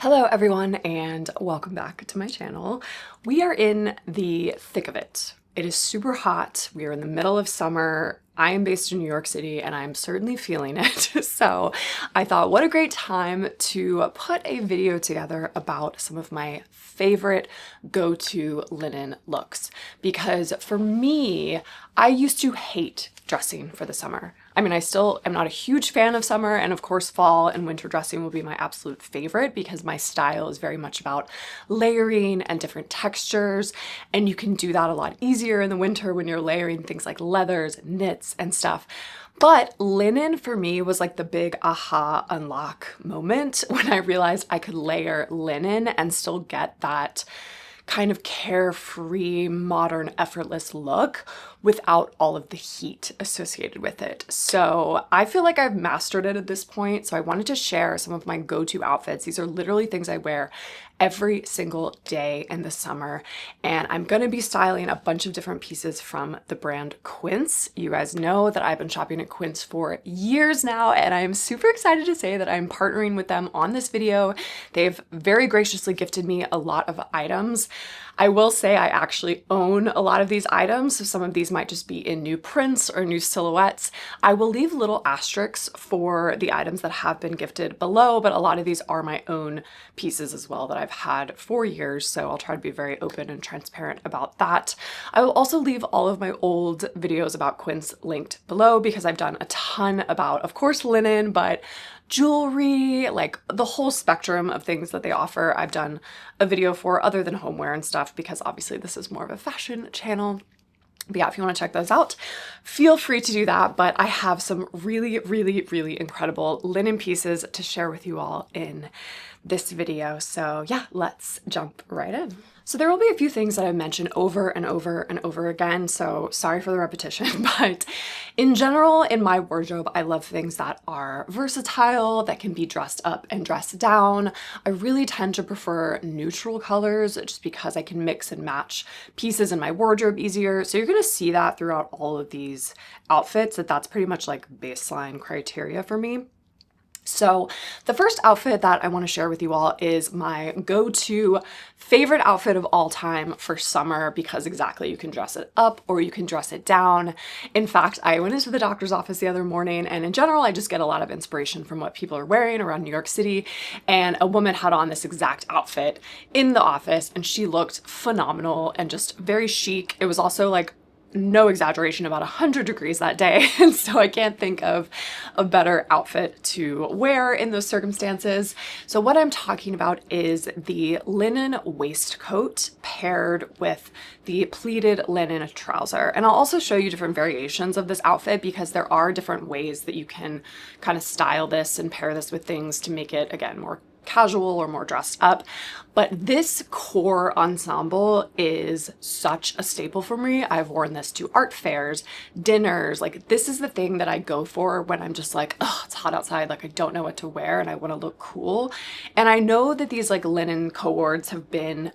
Hello everyone and welcome back to my channel. We are in the thick of it. It is super hot. We are in the middle of summer. I am based in New York City and I'm certainly feeling it. So I thought what a great time to put a video together about some of my favorite go-to linen looks. Because for me, I used to hate dressing for the summer. I mean, I still am not a huge fan of summer, and of course fall and winter dressing will be my absolute favorite because my style is very much about layering and different textures, and you can do that a lot easier in the winter when you're layering things like leathers, knits, and stuff. But linen for me was like the big aha unlock moment when I realized I could layer linen and still get that kind of carefree, modern, effortless look without all of the heat associated with it. So I feel like I've mastered it at this point. So I wanted to share some of my go-to outfits. These are literally things I wear every single day in the summer. And I'm going to be styling a bunch of different pieces from the brand Quince. You guys know that I've been shopping at Quince for years now, and I'm super excited to say that I'm partnering with them on this video. They've very graciously gifted me a lot of items. I will say I actually own a lot of these items, so some of these might just be in new prints or new silhouettes. I will leave little asterisks for the items that have been gifted below, but a lot of these are my own pieces as well that I've had for years, so I'll try to be very open and transparent about that. I will also leave all of my old videos about Quince linked below because I've done a ton about, of course, linen, but jewelry, like the whole spectrum of things that they offer. I've done a video for other than homeware and stuff because obviously this is more of a fashion channel. But yeah, if you want to check those out, feel free to do that. But I have some really, really, really incredible linen pieces to share with you all in this video. So yeah, let's jump right in. So there will be a few things that I've mentioned over and over and over again, so sorry for the repetition, but in general, in my wardrobe, I love things that are versatile, that can be dressed up and dressed down. I really tend to prefer neutral colors just because I can mix and match pieces in my wardrobe easier. So you're gonna see that throughout all of these outfits, that's pretty much like baseline criteria for me. So the first outfit that I want to share with you all is my go-to favorite outfit of all time for summer because exactly you can dress it up or you can dress it down. In fact, I went into the doctor's office the other morning, and in general, I just get a lot of inspiration from what people are wearing around New York City, and a woman had on this exact outfit in the office and she looked phenomenal and just very chic. It was also like no exaggeration, about 100 degrees that day. And so I can't think of a better outfit to wear in those circumstances. So what I'm talking about is the linen waistcoat paired with the pleated linen trouser. And I'll also show you different variations of this outfit because there are different ways that you can kind of style this and pair this with things to make it, again, more casual or more dressed up. But this core ensemble is such a staple for me. I've worn this to art fairs, dinners. Like, this is the thing that I go for when I'm just like, oh, it's hot outside, like I don't know what to wear and I want to look cool. And I know that these like linen cords have been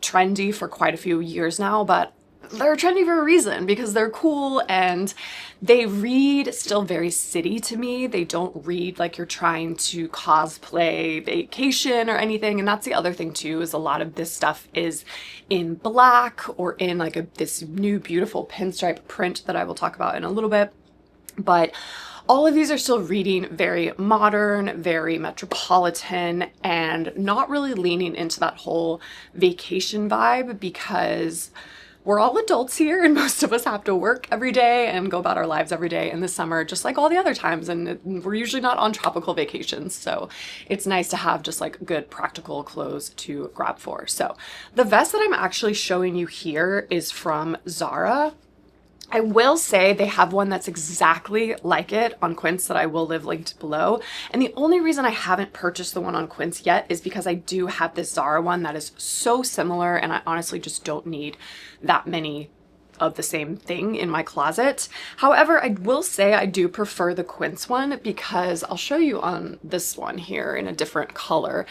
trendy for quite a few years now, but they're trendy for a reason because they're cool and they read still very city to me. They don't read like you're trying to cosplay vacation or anything. And that's the other thing too, is a lot of this stuff is in black or in like this new beautiful pinstripe print that I will talk about in a little bit. But all of these are still reading very modern, very metropolitan, and not really leaning into that whole vacation vibe because we're all adults here and most of us have to work every day and go about our lives every day in the summer, just like all the other times. And we're usually not on tropical vacations. So it's nice to have just like good practical clothes to grab for. So the vest that I'm actually showing you here is from Zara. I will say they have one that's exactly like it on Quince that I will leave linked below. And the only reason I haven't purchased the one on Quince yet is because I do have this Zara one that is so similar, and I honestly just don't need that many of the same thing in my closet. However, I will say I do prefer the Quince one because I'll show you on this one here in a different color.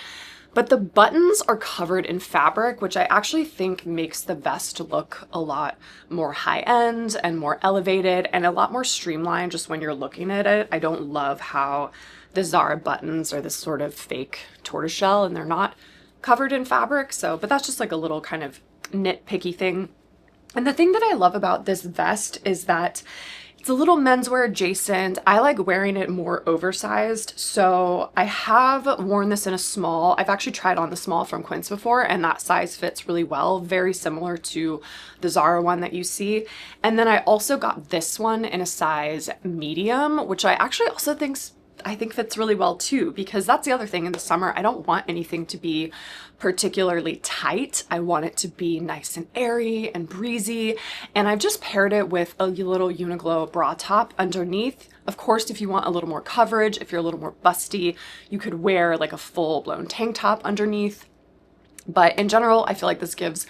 But the buttons are covered in fabric, which I actually think makes the vest look a lot more high-end and more elevated and a lot more streamlined just when you're looking at it. I don't love how the Zara buttons are this sort of fake tortoiseshell and they're not covered in fabric. So, but that's just like a little kind of nitpicky thing. And the thing that I love about this vest is that it's a little menswear adjacent. I like wearing it more oversized. So I have worn this in a small. I've actually tried on the small from Quince before, and that size fits really well. Very similar to the Zara one that you see. And then I also got this one in a size medium, which I actually also think fits really well too, because that's the other thing in the summer. I don't want anything to be particularly tight. I want it to be nice and airy and breezy. And I've just paired it with a little Uniqlo bra top underneath. Of course, if you want a little more coverage, if you're a little more busty, you could wear like a full-blown tank top underneath. But in general, I feel like this gives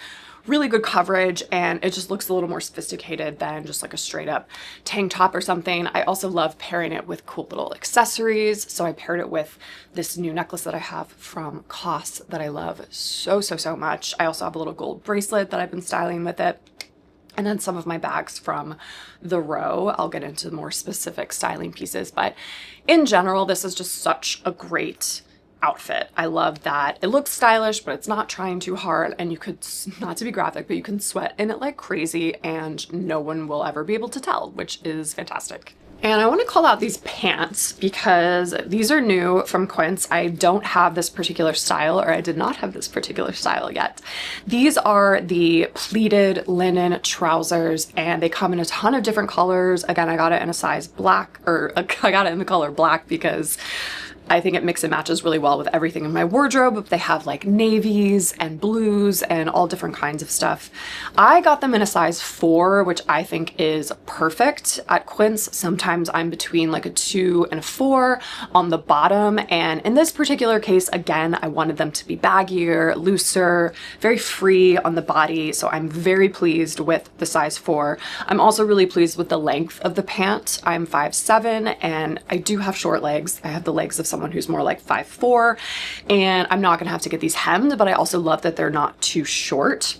really good coverage and it just looks a little more sophisticated than just like a straight up tank top or something. I also love pairing it with cool little accessories. So I paired it with this new necklace that I have from COS that I love so much. I also have a little gold bracelet that I've been styling with it. And then some of my bags from the row. I'll get into more specific styling pieces, but in general, this is just such a great outfit. I love that it looks stylish, but it's not trying too hard, and you could, not to be graphic, but you can sweat in it like crazy and no one will ever be able to tell, which is fantastic. And I want to call out these pants because these are new from Quince. I don't have this particular style, or I did not have this particular style yet. These are the pleated linen trousers and they come in a ton of different colors. Again, I got it in a size black, or I got it in the color black because I think it mixes and matches really well with everything in my wardrobe. They have like navies and blues and all different kinds of stuff. I got them in a size 4, which I think is perfect. At Quince, sometimes I'm between like a 2 and a 4 on the bottom. And in this particular case, again, I wanted them to be baggier, looser, very free on the body. So I'm very pleased with the size 4. I'm also really pleased with the length of the pant. I'm 5'7" and I do have short legs. I have the legs of someone who's more like 5'4", and I'm not gonna have to get these hemmed, but I also love that they're not too short.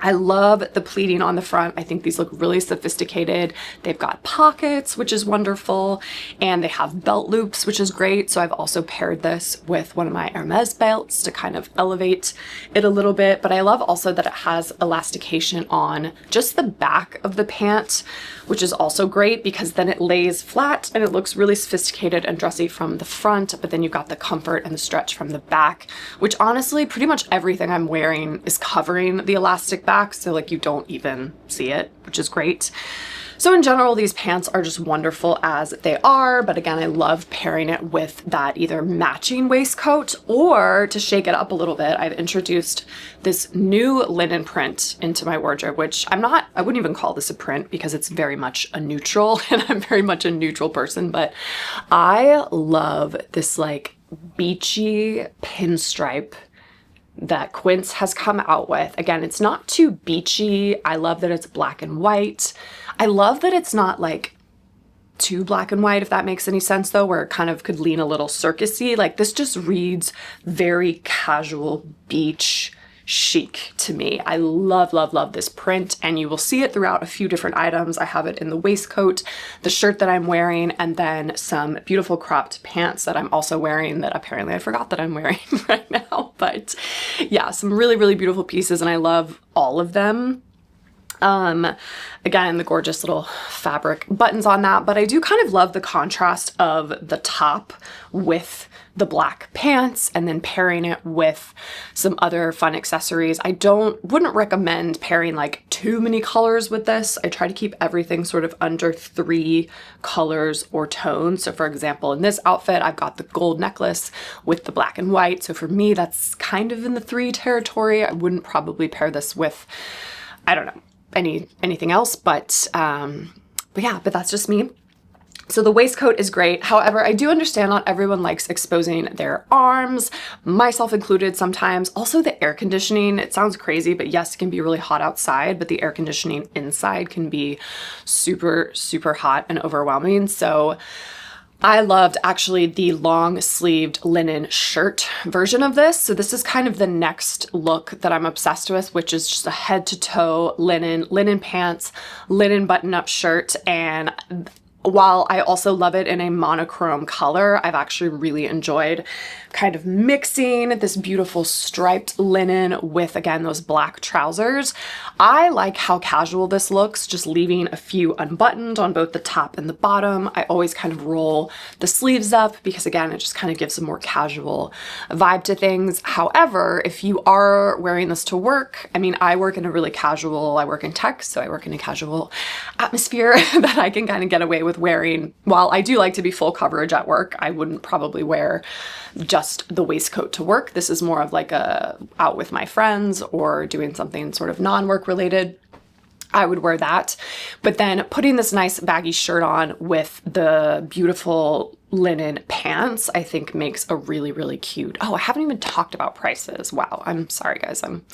I love the pleating on the front. I think these look really sophisticated. They've got pockets, which is wonderful, and they have belt loops, which is great. So I've also paired this with one of my Hermes belts to kind of elevate it a little bit. But I love also that it has elastication on just the back of the pant, which is also great because then it lays flat and it looks really sophisticated and dressy from the front, but then you've got the comfort and the stretch from the back, which honestly, pretty much everything I'm wearing is covering the elastic back, so like you don't even see it, which is great. So in general, these pants are just wonderful as they are, but again, I love pairing it with that either matching waistcoat or to shake it up a little bit. I've introduced this new linen print into my wardrobe, which I wouldn't even call this a print because it's very much a neutral and I'm very much a neutral person, but I love this like beachy pinstripe that Quince has come out with. Again, it's not too beachy. I love that it's black and white. I love that it's not like too black and white, if that makes any sense though, where it kind of could lean a little circusy. Like this just reads very casual beach chic to me. I love this print, and you will see it throughout a few different items. I have it in the waistcoat, the shirt that I'm wearing, and then some beautiful cropped pants that I'm also wearing that apparently I forgot that I'm wearing right now. But yeah, some really beautiful pieces, and I love all of them. Again, the gorgeous little fabric buttons on that, but I do kind of love the contrast of the top with the black pants and then pairing it with some other fun accessories. I wouldn't recommend pairing like too many colors with this. I try to keep everything sort of under 3 colors or tones. So for example, in this outfit, I've got the gold necklace with the black and white. So for me, that's kind of in the 3 territory. I wouldn't probably pair this with, I don't know, anything else, but yeah, but that's just me. So the waistcoat is great. However, I do understand not everyone likes exposing their arms, myself included sometimes. Also the air conditioning, it sounds crazy, but yes, it can be really hot outside, but the air conditioning inside can be super hot and overwhelming. So I loved actually the long sleeved linen shirt version of this. So this is kind of the next look that I'm obsessed with, which is just a head to toe linen pants, linen button up shirt. And while I also love it in a monochrome color, I've actually really enjoyed kind of mixing this beautiful striped linen with, again, those black trousers. I like how casual this looks, just leaving a few unbuttoned on both the top and the bottom. I always kind of roll the sleeves up because, again, it just kind of gives a more casual vibe to things. However, if you are wearing this to work, I mean, I work in a really casual, I work in tech, so I work in a casual atmosphere that I can kind of get away with wearing. While I do like to be full coverage at work, I wouldn't probably wear just the waistcoat to work. This is more of like a out with my friends or doing something sort of non-work related. I would wear that. But then putting this nice baggy shirt on with the beautiful linen pants, I think makes a really, really cute. Oh, I haven't even talked about prices. Wow, I'm sorry guys, I'm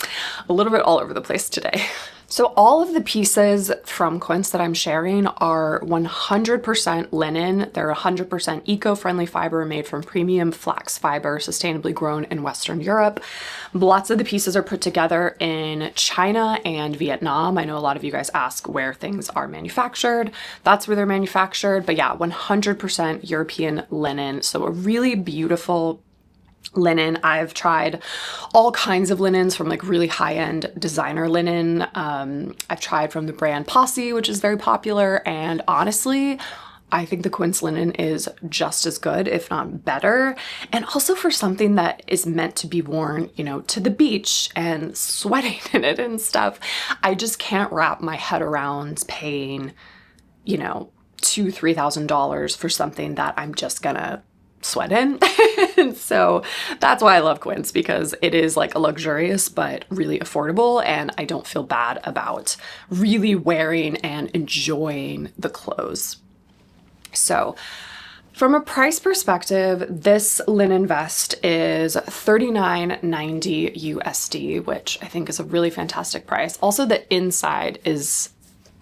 a little bit all over the place today. So all of the pieces from Quince that I'm sharing are 100% linen. They're 100% eco-friendly fiber made from premium flax fiber, sustainably grown in Western Europe. Lots of the pieces are put together in China and Vietnam. I know a lot of you guys ask where things are manufactured. That's where they're manufactured. But yeah, 100% European linen. So a really beautiful linen. I've tried all kinds of linens from like really high-end designer linen. I've tried from the brand Posse, which is very popular. And honestly, I think the Quince linen is just as good, if not better. And also for something that is meant to be worn, you know, to the beach and sweating in it and stuff. I just can't wrap my head around paying, you know, $2,000-$3,000 for something that I'm just gonna sweat in. And so that's why I love Quince, because it is like a luxurious but really affordable, and I don't feel bad about really wearing and enjoying the clothes. So from a price perspective, this linen vest is $39.90 USD, which I think is a really fantastic price. Also, the inside is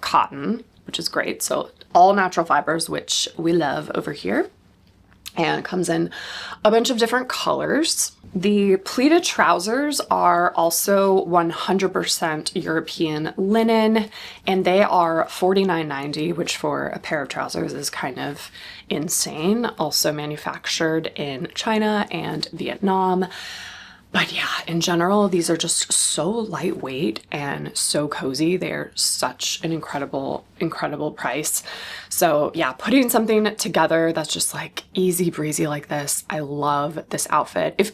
cotton, which is great. So all natural fibers, which we love over here. And it comes in a bunch of different colors. The pleated trousers are also 100% European linen, and they are $49.90, which for a pair of trousers is kind of insane. Also manufactured in China and Vietnam. But yeah, in general, these are just so lightweight and so cozy. They're such an incredible, incredible price. So yeah, putting something together that's just like easy breezy like this, I love this outfit. If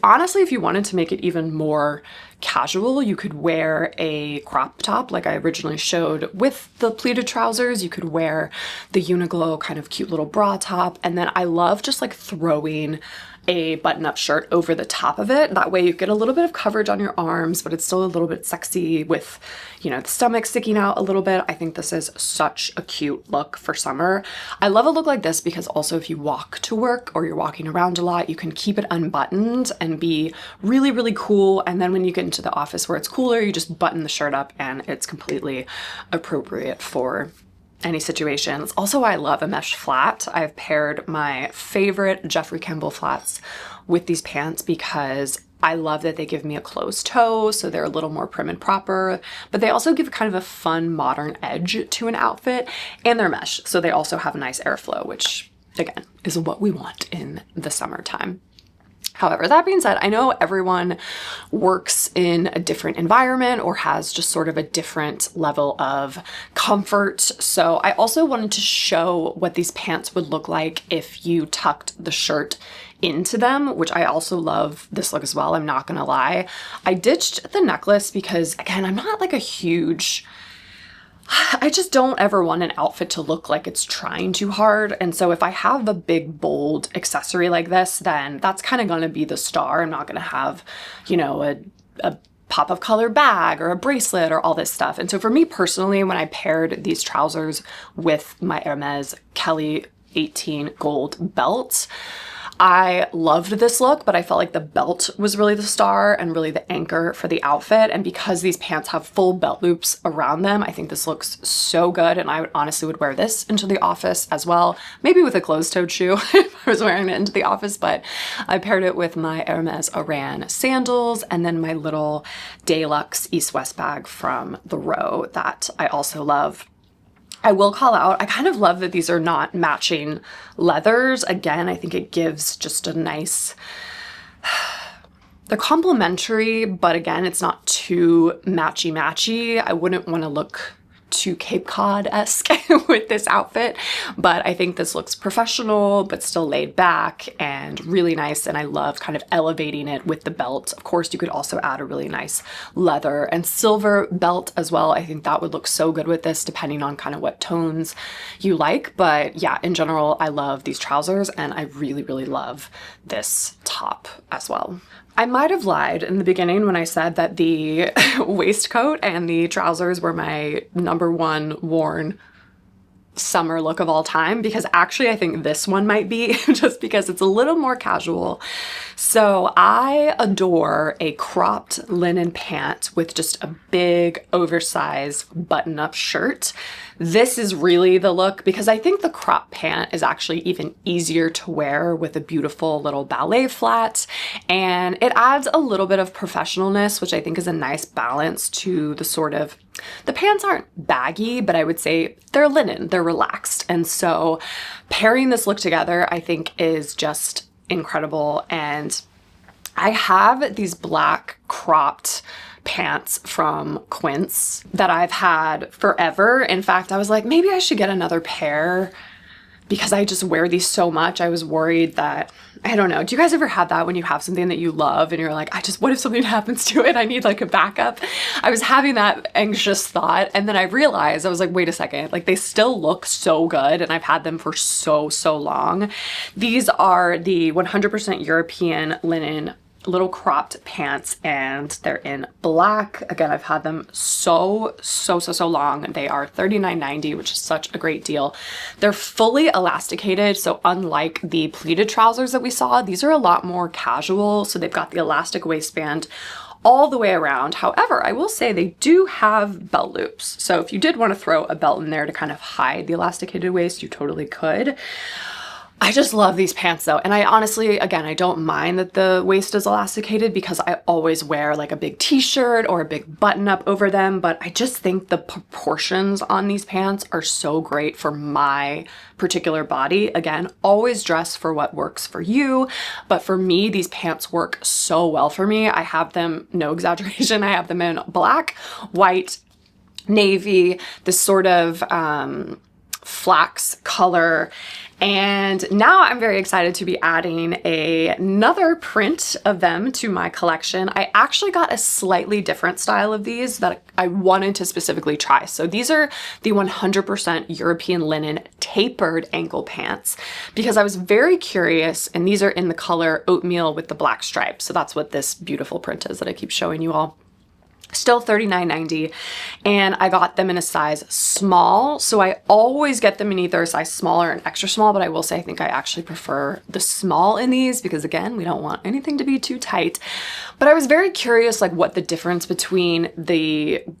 you wanted to make it even more casual, you could wear a crop top like I originally showed with the pleated trousers. You could wear the Uniqlo kind of cute little bra top. And then I love just like throwing a button-up shirt over the top of it. That way you get a little bit of coverage on your arms, but it's still a little bit sexy with, you know, the stomach sticking out a little bit. I think this is such a cute look for summer. I love a look like this because also if you walk to work or you're walking around a lot, you can keep it unbuttoned and be really, really cool. And then when you get into the office where it's cooler, you just button the shirt up and it's completely appropriate for any situations. Also, I love a mesh flat. I've paired my favorite Jeffrey Campbell flats with these pants because I love that they give me a closed toe, so they're a little more prim and proper, but they also give kind of a fun modern edge to an outfit, and they're mesh, so they also have a nice airflow, which again is what we want in the summertime. However, that being said, I know everyone works in a different environment or has just sort of a different level of comfort. So I also wanted to show what these pants would look like if you tucked the shirt into them, which I also love this look as well. I'm not gonna lie. I ditched the necklace because, again, I'm not like a huge... I just don't ever want an outfit to look like it's trying too hard. And so if I have a big, bold accessory like this, then that's kind of going to be the star. I'm not going to have, you know, a pop of color bag or a bracelet or all this stuff. And so for me personally, when I paired these trousers with my Hermes Kelly 18 gold belt, I loved this look, but I felt like the belt was really the star and really the anchor for the outfit. And because these pants have full belt loops around them, I think this looks so good. And I honestly would wear this into the office as well, maybe with a closed-toed shoe if I was wearing it into the office. But I paired it with my Hermes Oran sandals and then my little Deluxe East-West bag from the Row that I also love. I will call out, I kind of love that these are not matching leathers. Again, I think it gives just a nice, they're complementary, but again, it's not too matchy-matchy. I wouldn't want to look too Cape Cod-esque with this outfit, but I think this looks professional, but still laid back and really nice. And I love kind of elevating it with the belt. Of course, you could also add a really nice leather and silver belt as well. I think that would look so good with this, depending on kind of what tones you like. But yeah, in general, I love these trousers and I really, really love this top as well. I might have lied in the beginning when I said that the waistcoat and the trousers were my #1 worn summer look of all time, because actually I think this one might be, just because it's a little more casual. So I adore a cropped linen pant with just a big oversized button-up shirt. This is really the look, because I think the crop pant is actually even easier to wear with a beautiful little ballet flat, and it adds a little bit of professionalness, which I think is a nice balance to the sort of, the pants aren't baggy, but I would say they're linen, they're relaxed. And so pairing this look together, I think is just incredible. And I have these black cropped pants from Quince that I've had forever. In fact, I was like, maybe I should get another pair because I just wear these so much. I was worried that, I don't know, do you guys ever have that when you have something that you love and you're like, what if something happens to it? I need like a backup. I was having that anxious thought, and then I realized, I was like, wait a second, like they still look so good and I've had them for so long. These are the 100% European linen little cropped pants, and they're in black. Again, I've had them so long. They are $39.90, which is such a great deal. They're fully elasticated, so unlike the pleated trousers that we saw, these are a lot more casual. So they've got the elastic waistband all the way around. However, I will say they do have belt loops. So if you did want to throw a belt in there to kind of hide the elasticated waist, you totally could. I just love these pants though. And I honestly, again, I don't mind that the waist is elasticated because I always wear like a big t-shirt or a big button up over them. But I just think the proportions on these pants are so great for my particular body. Again, always dress for what works for you. But for me, these pants work so well for me. I have them, no exaggeration, I have them in black, white, navy, this sort of flax color. And now I'm very excited to be adding another print of them to my collection. I actually got a slightly different style of these that I wanted to specifically try. So these are the 100% European linen tapered ankle pants, because I was very curious, and these are in the color oatmeal with the black stripes. So that's what this beautiful print is that I keep showing you all. Still $39.90, and I got them in a size small. So I always get them in either a size small or an extra small, but I will say I think I actually prefer the small in these because again, we don't want anything to be too tight. But I was very curious like what the difference between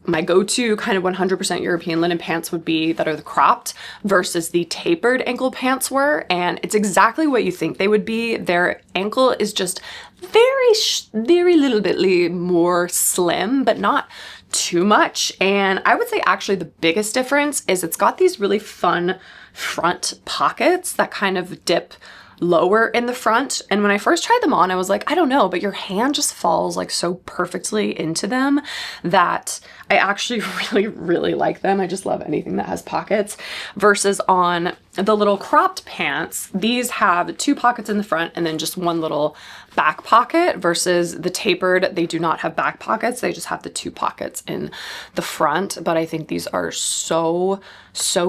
my go-to kind of 100% European linen pants would be that are the cropped versus the tapered ankle pants were, and it's exactly what you think they would be. Their ankle is just very little bit more slim, but not too much. And I would say actually the biggest difference is it's got these really fun front pockets that kind of dip lower in the front. And when I first tried them on, I was like, I don't know, but your hand just falls like so perfectly into them that I actually really like them. I just love anything that has pockets. Versus on the little cropped pants, these have 2 pockets in the front and then just one little back pocket, versus the tapered, they do not have back pockets. They just have the 2 pockets in the front. But I think these are so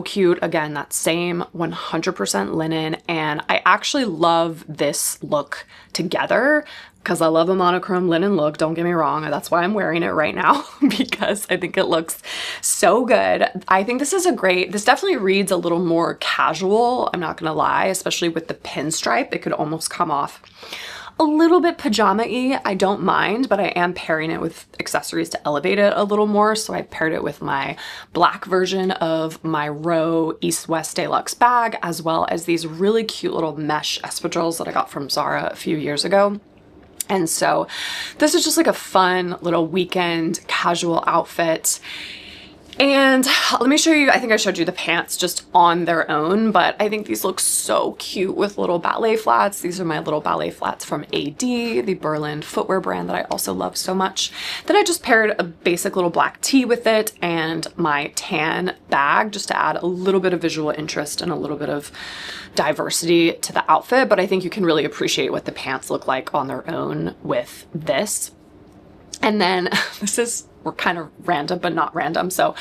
cute. Again, that same 100% linen. And I actually love this look together because I love a monochrome linen look. Don't get me wrong. That's why I'm wearing it right now because I think it looks so good. I think this definitely reads a little more casual. I'm not going to lie, especially with the pinstripe. It could almost come off a little bit pajama-y. I don't mind, but I am pairing it with accessories to elevate it a little more. So I paired it with my black version of my Row East West Deluxe bag, as well as these really cute little mesh espadrilles that I got from Zara a few years ago. And so this is just like a fun little weekend casual outfit. And let me show you, I think I showed you the pants just on their own, but I think these look so cute with little ballet flats. These are my little ballet flats from AD, the Berlin footwear brand that I also love so much. Then I just paired a basic little black tee with it and my tan bag just to add a little bit of visual interest and a little bit of diversity to the outfit. But I think you can really appreciate what the pants look like on their own with this. And then we're kind of random, but not random. So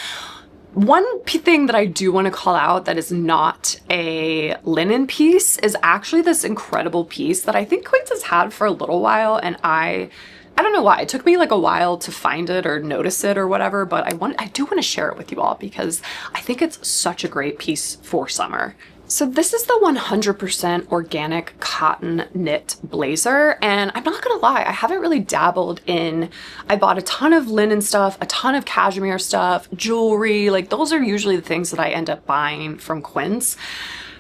one thing that I do want to call out that is not a linen piece is actually this incredible piece that I think Quince has had for a little while. And I don't know why. It took me like a while to find it or notice it or whatever, but I do want to share it with you all because I think it's such a great piece for summer. So this is the 100% organic cotton knit blazer, and I'm not gonna lie, I haven't really dabbled in, I bought a ton of linen stuff, a ton of cashmere stuff, jewelry, like those are usually the things that I end up buying from Quince.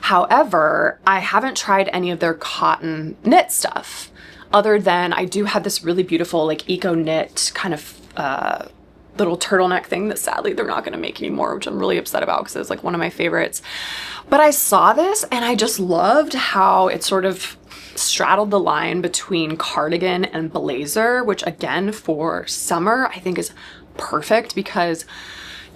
However, I haven't tried any of their cotton knit stuff, other than I do have this really beautiful like eco knit kind of little turtleneck thing that sadly they're not going to make anymore, which I'm really upset about because it's like one of my favorites. But I saw this and I just loved how it sort of straddled the line between cardigan and blazer, which again for summer I think is perfect because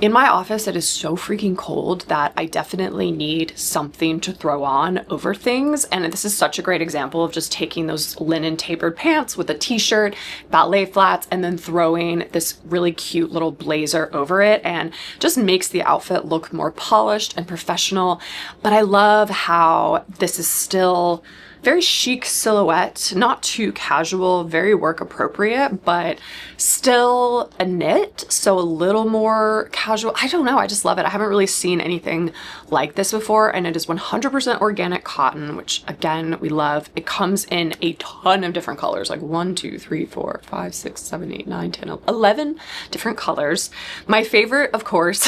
in my office it is so freaking cold that I definitely need something to throw on over things. And this is such a great example of just taking those linen tapered pants with a t-shirt, ballet flats, and then throwing this really cute little blazer over it and just makes the outfit look more polished and professional. But I love how this is still very chic silhouette, not too casual, very work appropriate, but still a knit, so a little more casual. I don't know, I just love it. I haven't really seen anything like this before, and it is 100% organic cotton, which again, we love. It comes in a ton of different colors, like 1, 2, 3, 4, 5, 6, 7, 8, 9, 10, 11 different colors. My favorite, of course,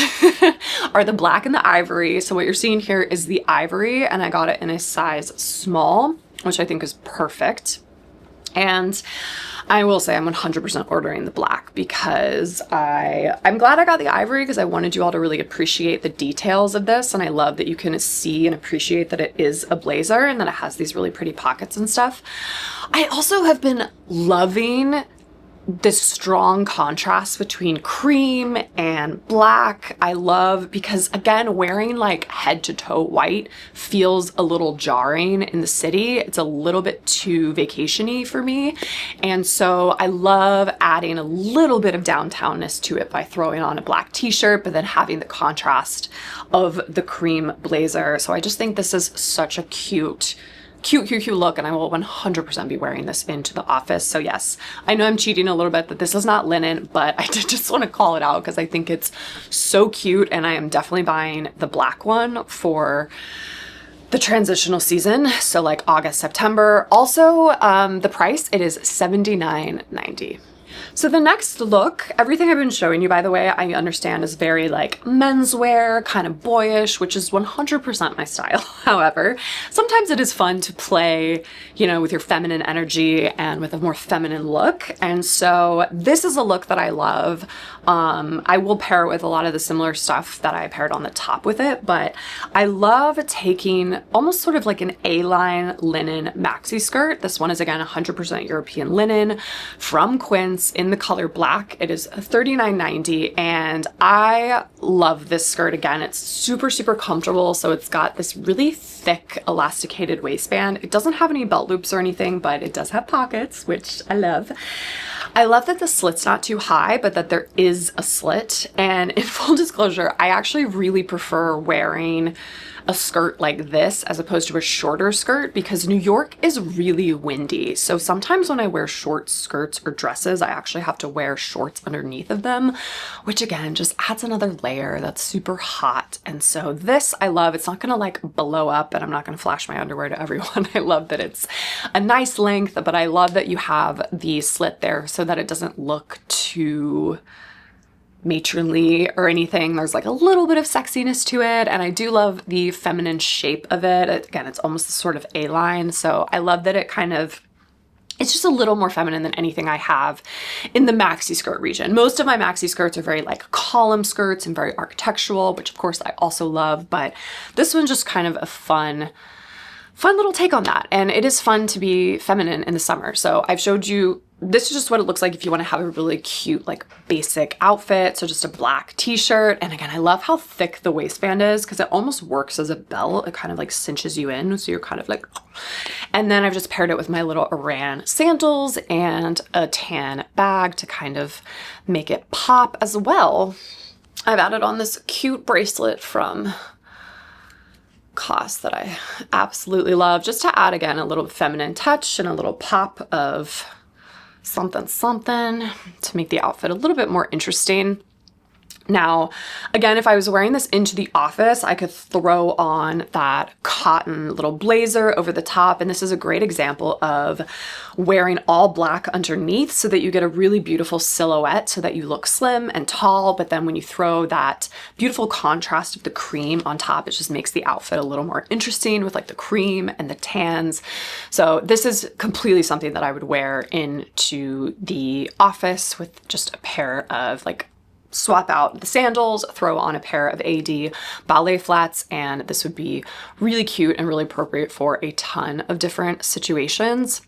are the black and the ivory. So what you're seeing here is the ivory, and I got it in a size small, which I think is perfect. And I will say I'm 100% ordering the black because I'm glad I got the ivory because I wanted you all to really appreciate the details of this. And I love that you can see and appreciate that it is a blazer and that it has these really pretty pockets and stuff. I also have been loving this strong contrast between cream and black. I love because again, wearing like head to toe white feels a little jarring in the city. It's a little bit too vacation-y for me. And so I love adding a little bit of downtownness to it by throwing on a black t-shirt, but then having the contrast of the cream blazer. So I just think this is such a cute look, and I will 100% be wearing this into the office. So yes, I know I'm cheating a little bit that this is not linen, but I did just want to call it out because I think it's so cute, and I am definitely buying the black one for the transitional season. So like August, September. Also, the price, it is $79.90. So the next look, everything I've been showing you, by the way, I understand is very like menswear, kind of boyish, which is 100% my style. However, sometimes it is fun to play, you know, with your feminine energy and with a more feminine look. And so this is a look that I love. I will pair it with a lot of the similar stuff that I paired on the top with it, but I love taking almost sort of like an A-line linen maxi skirt. This one is again 100% European linen from Quince in the color black. It is $39.90 and I love this skirt. Again, it's super comfortable. So it's got this really thick elasticated waistband. It doesn't have any belt loops or anything, but it does have pockets, which I love. I love that the slit's not too high, but that there is a slit. And in full disclosure, I actually really prefer wearing a skirt like this as opposed to a shorter skirt because New York is really windy. So sometimes when I wear short skirts or dresses, I actually have to wear shorts underneath of them, which again, just adds another layer that's super hot. And so this I love. It's not gonna like blow up and I'm not gonna flash my underwear to everyone. I love that it's a nice length, but I love that you have the slit there so that it doesn't look too matronly or anything. There's like a little bit of sexiness to it, and I do love the feminine shape of it. Again, it's almost a sort of A-line, so I love that it kind of It's just a little more feminine than anything I have in the maxi skirt region. Most of my maxi skirts are very like column skirts and very architectural, which of course I also love, but this one's just kind of a fun little take on that. And it is fun to be feminine in the summer. So I've showed you, this is just what it looks like if you want to have a really cute, like basic outfit. So just a black t-shirt. And again, I love how thick the waistband is because it almost works as a belt. It kind of like cinches you in. So you're kind of like, and then I've just paired it with my little Iran sandals and a tan bag to kind of make it pop as well. I've added on this cute bracelet from Cost that I absolutely love, just to add again a little feminine touch and a little pop of something to make the outfit a little bit more interesting. Now, again, if I was wearing this into the office, I could throw on that cotton little blazer over the top. And this is a great example of wearing all black underneath so that you get a really beautiful silhouette so that you look slim and tall. But then when you throw that beautiful contrast of the cream on top, it just makes the outfit a little more interesting with like the cream and the tans. So this is completely something that I would wear into the office with just a pair of like, swap out the sandals, throw on a pair of AD ballet flats, and this would be really cute and really appropriate for a ton of different situations.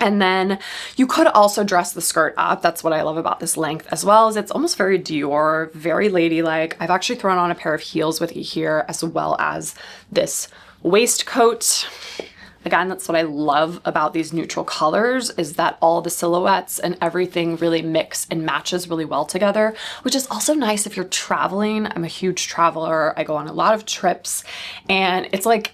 And then you could also dress the skirt up. That's what I love about this length as well, is it's almost very Dior, very ladylike. I've actually thrown on a pair of heels with you here, as well as this waistcoat. Again, that's what I love about these neutral colors, is that all the silhouettes and everything really mix and matches really well together, which is also nice if you're traveling. I'm a huge traveler. I go on a lot of trips, and it's like,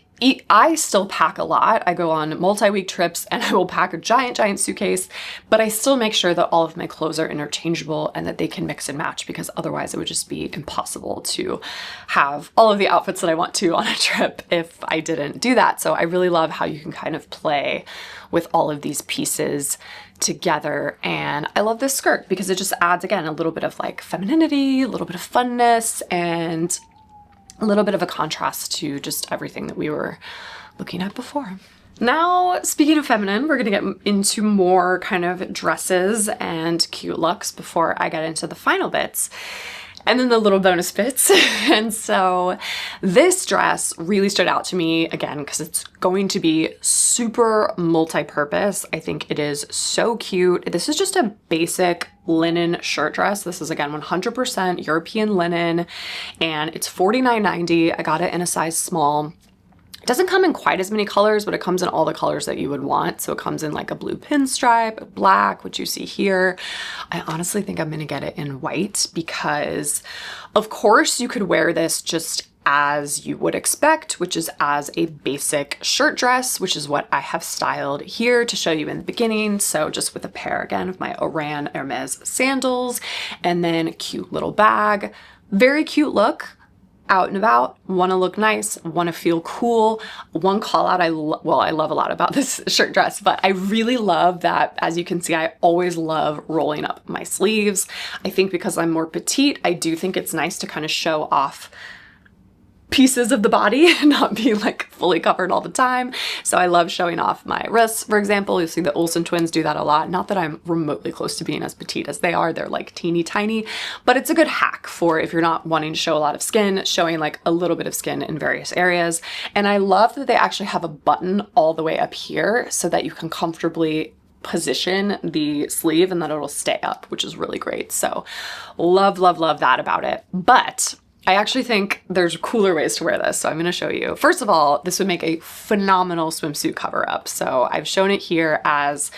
I still pack a lot. I go on multi-week trips and I will pack a giant suitcase, but I still make sure that all of my clothes are interchangeable and that they can mix and match, because otherwise it would just be impossible to have all of the outfits that I want to on a trip if I didn't do that. So I really love how you can kind of play with all of these pieces together. And I love this skirt because it just adds, again, a little bit of like femininity, a little bit of funness, and a little bit of a contrast to just everything that we were looking at before. Now, speaking of feminine, we're gonna get into more kind of dresses and cute looks before I get into the final bits. And then the little bonus bits. And so this dress really stood out to me, again, because it's going to be super multi-purpose. I think it is so cute. This is just a basic linen shirt dress. This is, again, 100% European linen, and it's $49.90. I got it in a size small. It doesn't come in quite as many colors, but it comes in all the colors that you would want. So it comes in like a blue pinstripe, black, which you see here. I honestly think I'm gonna get it in white because, of course, you could wear this just as you would expect, which is as a basic shirt dress, which is what I have styled here to show you in the beginning. So just with a pair, again, of my Oran Hermes sandals, and then a cute little bag. Very cute look. Out and about, want to look nice, want to feel cool. One call out I love a lot about this shirt dress, but I really love that, as you can see, I always love rolling up my sleeves. I think because I'm more petite, I do think it's nice to kind of show off pieces of the body and not be like fully covered all the time. So I love showing off my wrists, for example. You'll see the Olsen twins do that a lot. Not that I'm remotely close to being as petite as they are. They're like teeny tiny, but it's a good hack for if you're not wanting to show a lot of skin, showing like a little bit of skin in various areas. And I love that they actually have a button all the way up here so that you can comfortably position the sleeve and that it'll stay up, which is really great. So love that about it. But I actually think there's cooler ways to wear this, so I'm gonna show you. First of all, this would make a phenomenal swimsuit cover up. So I've shown it here as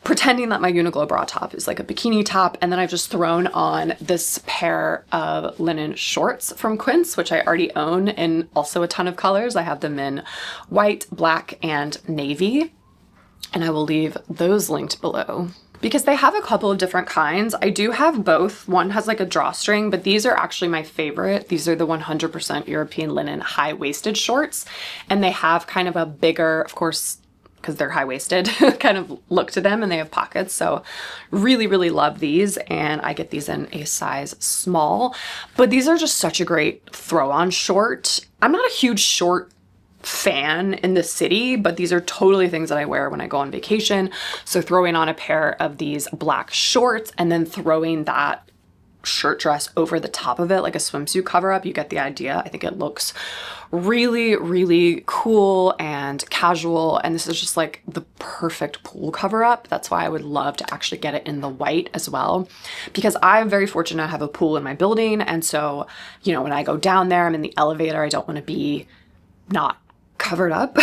pretending that my Uniqlo bra top is like a bikini top, and then I've just thrown on this pair of linen shorts from Quince, which I already own in also a ton of colors. I have them in white, black, and navy, and I will leave those linked below, because they have a couple of different kinds. I do have both. One has like a drawstring, but these are actually my favorite. These are the 100% European linen high-waisted shorts, and they have kind of a bigger, of course, because they're high-waisted, kind of look to them, and they have pockets. So really love these, and I get these in a size small, but these are just such a great throw-on short. I'm not a huge short fan in the city, but these are totally things that I wear when I go on vacation. So throwing on a pair of these black shorts and then throwing that shirt dress over the top of it like a swimsuit cover up, you get the idea. I think it looks really, really cool and casual, and this is just like the perfect pool cover up. That's why I would love to actually get it in the white as well, because I'm very fortunate to have a pool in my building, and so, you know, when I go down there, I'm in the elevator, I don't want to be not covered up.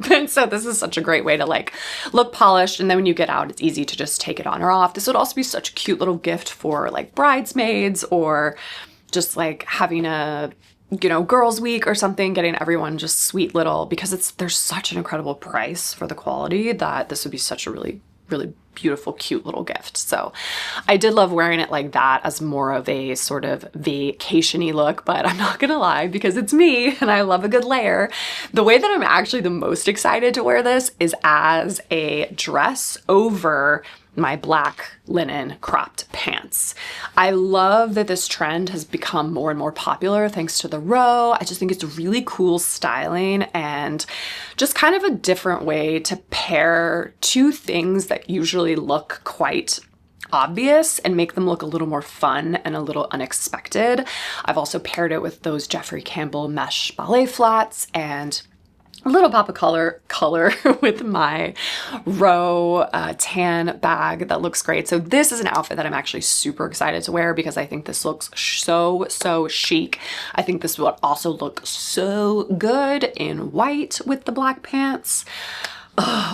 And so this is such a great way to like look polished, and then when you get out, it's easy to just take it on or off. This would also be such a cute little gift for like bridesmaids, or just like having a, you know, girls week or something, getting everyone just sweet little, because there's such an incredible price for the quality that this would be such a really, really beautiful, cute little gift. So I did love wearing it like that as more of a sort of vacation-y look, but I'm not gonna lie, because it's me and I love a good layer. The way that I'm actually the most excited to wear this is as a dress over my black linen cropped pants. I love that this trend has become more and more popular thanks to the row. I just think it's really cool styling and just kind of a different way to pair two things that usually look quite obvious and make them look a little more fun and a little unexpected. I've also paired it with those Jeffrey Campbell mesh ballet flats and a little pop of color with my row tan bag that looks great. So this is an outfit that I'm actually super excited to wear because I think this looks so chic. I think this would also look so good in white with the black pants.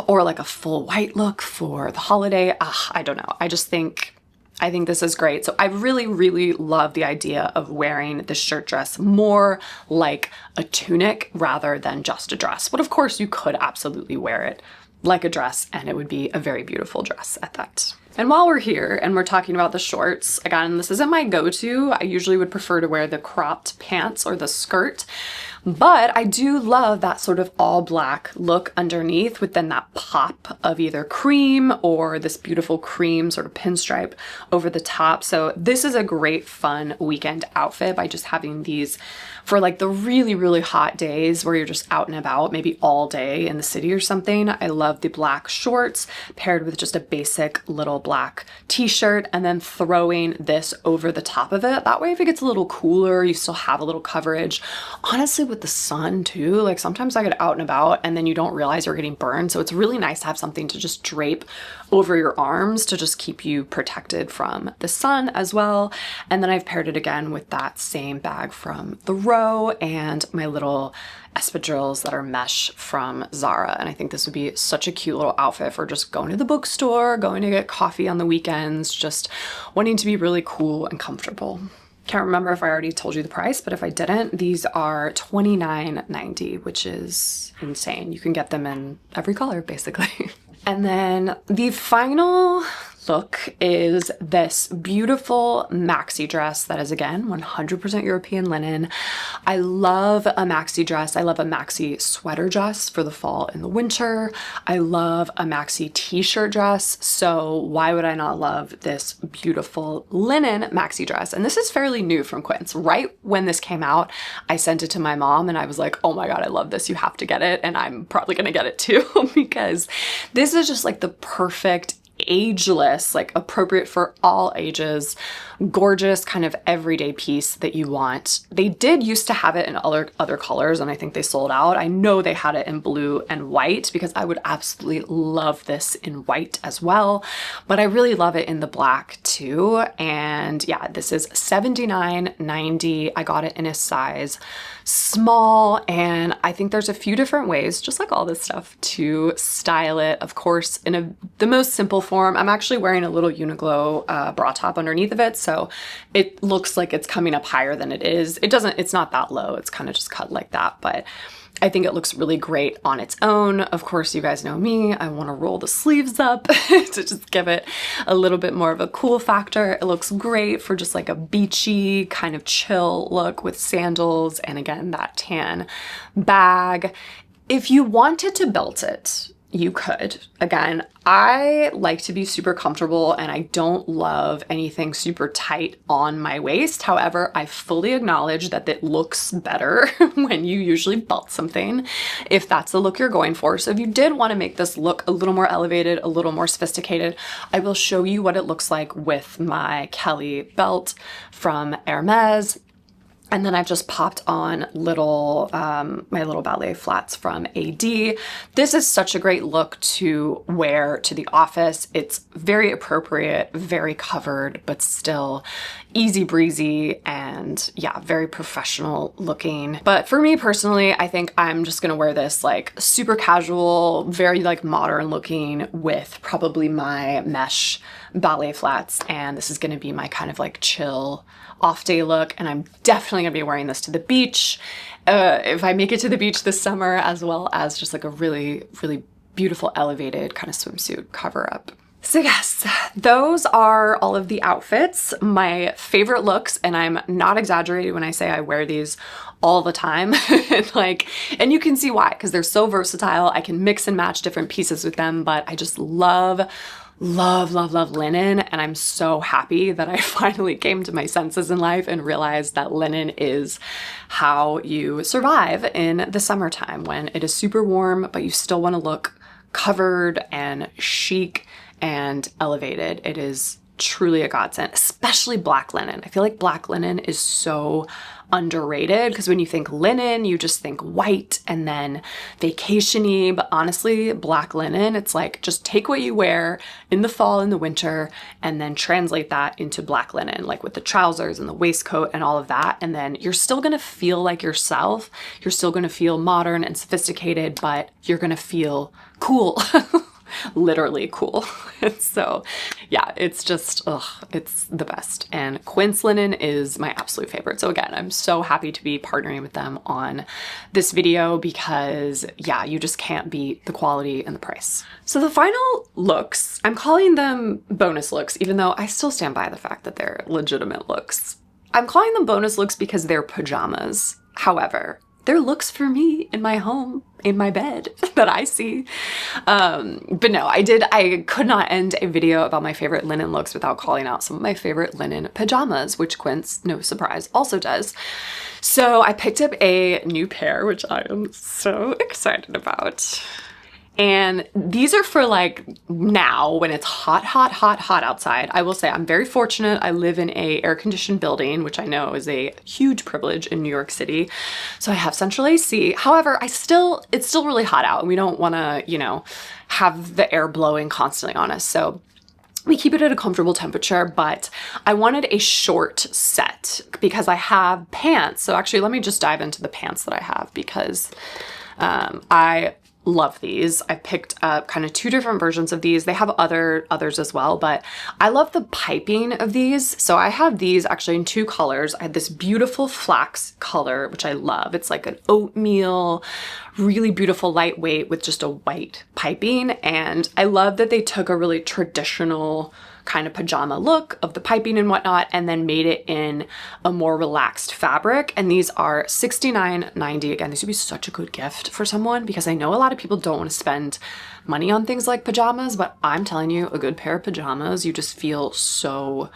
Or like a full white look for the holiday. I don't know. I think this is great. So I really, really love the idea of wearing this shirt dress more like a tunic rather than just a dress. But of course you could absolutely wear it like a dress and it would be a very beautiful dress at that. And while we're here and we're talking about the shorts, again, this isn't my go-to. I usually would prefer to wear the cropped pants or the skirt, but I do love that sort of all black look underneath with then that pop of either cream or this beautiful cream sort of pinstripe over the top. So this is a great fun weekend outfit by just having these for like the really, really hot days where you're just out and about, maybe all day in the city or something. I love the black shorts paired with just a basic little black t-shirt and then throwing this over the top of it. That way, if it gets a little cooler, you still have a little coverage. Honestly, with the sun too, like sometimes I get out and about and then you don't realize you're getting burned. So it's really nice to have something to just drape over your arms to just keep you protected from the sun as well. And then I've paired it again with that same bag from the row and my little espadrilles that are mesh from Zara. And I think this would be such a cute little outfit for just going to the bookstore, going to get coffee on the weekends, just wanting to be really cool and comfortable. Can't remember if I already told you the price, but if I didn't, these are $29.90, which is insane. You can get them in every color, basically. And then the final look is this beautiful maxi dress that is, again, 100% European linen. I love a maxi dress. I love a maxi sweater dress for the fall and the winter. I love a maxi t-shirt dress. So why would I not love this beautiful linen maxi dress? And this is fairly new from Quince. Right when this came out, I sent it to my mom and I was like, oh my God, I love this. You have to get it. And I'm probably gonna get it too because this is just like the perfect ageless, like appropriate for all ages, gorgeous kind of everyday piece that you want. They did used to have it in other colors and I think they sold out. I know they had it in blue and white because I would absolutely love this in white as well, but I really love it in the black too. And yeah, this is $79.90. I got it in a size small, and I think there's a few different ways, just like all this stuff, to style it. Of course, in the most simple form, I'm actually wearing a little Uniqlo bra top underneath of it, so it looks like it's coming up higher than it is. It's not that low, it's kind of just cut like that, but I think it looks really great on its own. Of course, you guys know me, I want to roll the sleeves up to just give it a little bit more of a cool factor. It looks great for just like a beachy kind of chill look with sandals and again, that tan bag. If you wanted to belt it, you could. Again, I like to be super comfortable and I don't love anything super tight on my waist. However, I fully acknowledge that it looks better when you usually belt something, if that's the look you're going for. So if you did want to make this look a little more elevated, a little more sophisticated, I will show you what it looks like with my Kelly belt from Hermes. And then I've just popped on little, my little ballet flats from AD. This is such a great look to wear to the office. It's very appropriate, very covered, but still easy breezy and yeah, very professional looking. But for me personally, I think I'm just gonna wear this like super casual, very like modern looking with probably my mesh ballet flats. And this is gonna be my kind of like chill off day look, and I'm definitely gonna be wearing this to the beach if I make it to the beach this summer, as well as just like a really, really beautiful elevated kind of swimsuit cover up. So yes, those are all of the outfits. My favorite looks, and I'm not exaggerating when I say I wear these all the time. and you can see why, because they're so versatile. I can mix and match different pieces with them, but I just love linen, and I'm so happy that I finally came to my senses in life and realized that linen is how you survive in the summertime when it is super warm, but you still want to look covered and chic and elevated. It is truly a godsend, especially black linen. I feel like black linen is so underrated because when you think linen, you just think white and then vacation-y, but honestly, black linen, it's like just take what you wear in the fall and the winter and then translate that into black linen, like with the trousers and the waistcoat and all of that. And then you're still gonna feel like yourself. You're still gonna feel modern and sophisticated, but you're gonna feel cool. Literally cool. So yeah, it's just, it's the best. And Quince linen is my absolute favorite. So again, I'm so happy to be partnering with them on this video because yeah, you just can't beat the quality and the price. So the final looks, I'm calling them bonus looks, even though I still stand by the fact that they're legitimate looks. I'm calling them bonus looks because they're pajamas. However, they're looks for me in my home, in my bed that I see. But no, I could not end a video about my favorite linen looks without calling out some of my favorite linen pajamas, which Quince, no surprise, also does. So I picked up a new pair, which I am so excited about. And these are for like now when it's hot outside. I will say I'm very fortunate. I live in a air-conditioned building, which I know is a huge privilege in New York City. So I have central AC. However, it's still really hot out and we don't want to, you know, have the air blowing constantly on us. So we keep it at a comfortable temperature, but I wanted a short set because I have pants. So actually, let me just dive into the pants that I have because I love these. I picked up kind of two different versions of these. They have others as well, but I love the piping of these. So I have these actually in two colors. I had this beautiful flax color, which I love. It's like an oatmeal, really beautiful lightweight with just a white piping. And I love that they took a really traditional kind of pajama look of the piping and whatnot and then made it in a more relaxed fabric. And these are $69.90. Again, these would be such a good gift for someone because I know a lot of people don't want to spend money on things like pajamas, but I'm telling you, a good pair of pajamas, you just feel so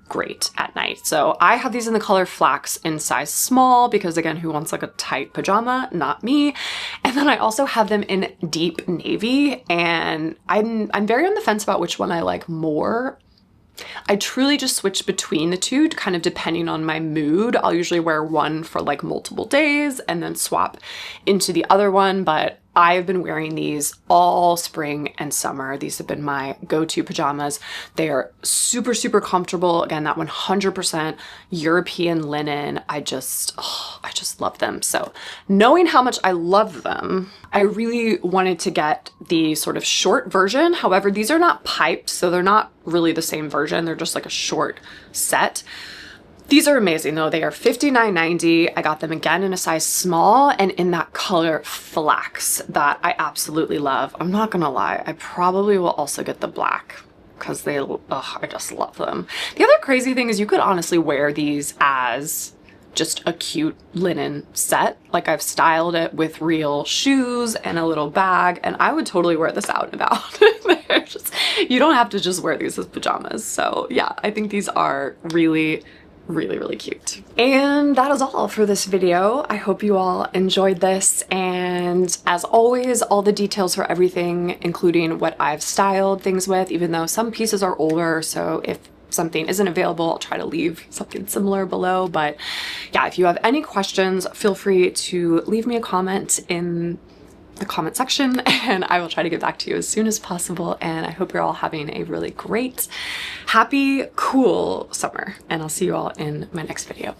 great at night. So I have these in the color flax in size small because again, who wants like a tight pajama? Not me. And then I also have them in deep navy and I'm very on the fence about which one I like more. I truly just switch between the two kind of depending on my mood. I'll usually wear one for like multiple days and then swap into the other one, but I've been wearing these all spring and summer. These have been my go-to pajamas. They are super, super comfortable. Again, that 100% European linen. I just love them. So knowing how much I love them, I really wanted to get the sort of short version. However, these are not piped, so they're not really the same version. They're just like a short set. These are amazing though. They are $59.90. I got them again in a size small and in that color flax that I absolutely love. I'm not gonna lie, I probably will also get the black because I just love them. The other crazy thing is you could honestly wear these as just a cute linen set. Like, I've styled it with real shoes and a little bag, and I would totally wear this out and about. You don't have to just wear these as pajamas. So yeah, I think these are really, really cute. And that is all for this video. I hope you all enjoyed this, and as always, all the details for everything, including what I've styled things with, even though some pieces are older, so if something isn't available, I'll try to leave something similar below. But yeah, if you have any questions, feel free to leave me a comment in the comment section and I will try to get back to you as soon as possible. And I hope you're all having a really great, happy, cool summer, and I'll see you all in my next video.